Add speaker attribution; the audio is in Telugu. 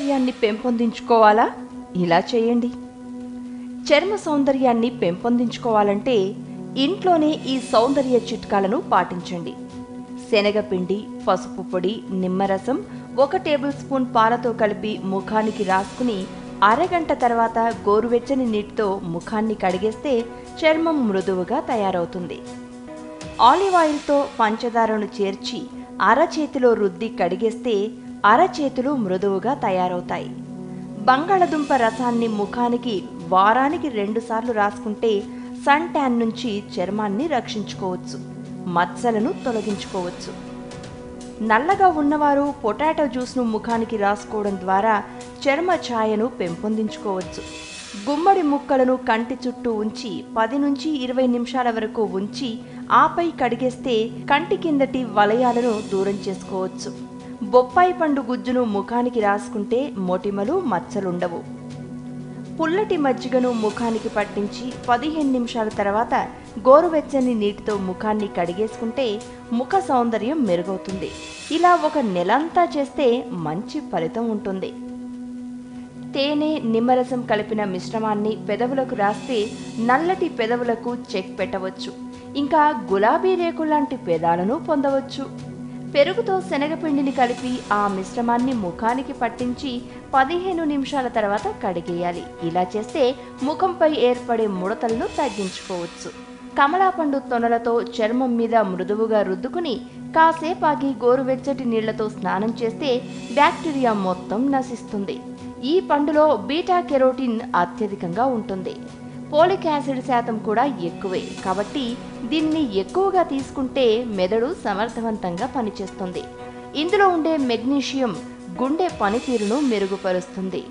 Speaker 1: సౌందర్యాన్ని పెంపొందించుకోవాలా? ఇలా చేయండి. చర్మ సౌందర్యాన్ని పెంపొందించుకోవాలంటే ఇంట్లోనే ఈ సౌందర్య చిట్కాలను పాటించండి. శనగపిండి, పసుపు పొడి, నిమ్మరసం 1 టేబుల్ స్పూన్ పాలతో కలిపి ముఖానికి రాసుకుని అరగంట తర్వాత గోరువెచ్చని నీటితో ముఖాన్ని కడిగేస్తే చర్మం మృదువుగా తయారవుతుంది. ఆలివ్ ఆయిల్తో పంచదారను చేర్చి అరచేతిలో రుద్ది కడిగేస్తే అరచేతులు మృదువుగా తయారవుతాయి. బంగాళదుంప రసాన్ని ముఖానికి వారానికి 2 సార్లు రాసుకుంటే సన్ ట్యాన్ నుంచి చర్మాన్ని రక్షించుకోవచ్చు, మచ్చలను తొలగించుకోవచ్చు. నల్లగా ఉన్నవారు పొటాటో జ్యూస్ను ముఖానికి రాసుకోవడం ద్వారా చర్మ ఛాయను పెంపొందించుకోవచ్చు. గుమ్మడి ముక్కలను కంటి చుట్టూ ఉంచి 10 నుంచి 20 నిమిషాల వరకు ఉంచి ఆపై కడిగేస్తే కంటి కిందటి వలయాలను దూరం చేసుకోవచ్చు. బొప్పాయి పండు గుజ్జును ముఖానికి రాసుకుంటే మొటిమలు, మచ్చలుండవు. పుల్లటి మజ్జిగను ముఖానికి పట్టించి 15 నిమిషాల తర్వాత గోరువెచ్చని నీటితో ముఖాన్ని కడిగేసుకుంటే ముఖ సౌందర్యం మెరుగవుతుంది. ఇలా 1 నెలంతా చేస్తే మంచి ఫలితం ఉంటుంది. తేనె, నిమ్మరసం కలిపిన మిశ్రమాన్ని పెదవులకు రాస్తే నల్లటి పెదవులకు చెక్ పెట్టవచ్చు. ఇంకా గులాబీ రేకు లాంటి పెదాలను పొందవచ్చు. పెరుగుతో శనగపిండిని కలిపి ఆ మిశ్రమాన్ని ముఖానికి పట్టించి 15 నిమిషాల తర్వాత కడిగేయాలి. ఇలా చేస్తే ముఖంపై ఏర్పడే ముడతలను తగ్గించుకోవచ్చు. కమలాపండు తొనలతో చర్మం మీద మృదువుగా రుద్దుకుని కాసేపాగి గోరువెచ్చటి నీళ్లతో స్నానం చేస్తే బ్యాక్టీరియా మొత్తం నశిస్తుంది. ఈ పండులో బీటా కెరోటిన్ అత్యధికంగా ఉంటుంది. పోలిక్ యాసిడ్ శాతం కూడా ఎక్కువే. కాబట్టి దీన్ని ఎక్కువగా తీసుకుంటే మెదడు సమర్థవంతంగా పనిచేస్తుంది. ఇందులో ఉండే మెగ్నీషియం గుండె పనితీరును మెరుగుపరుస్తుంది.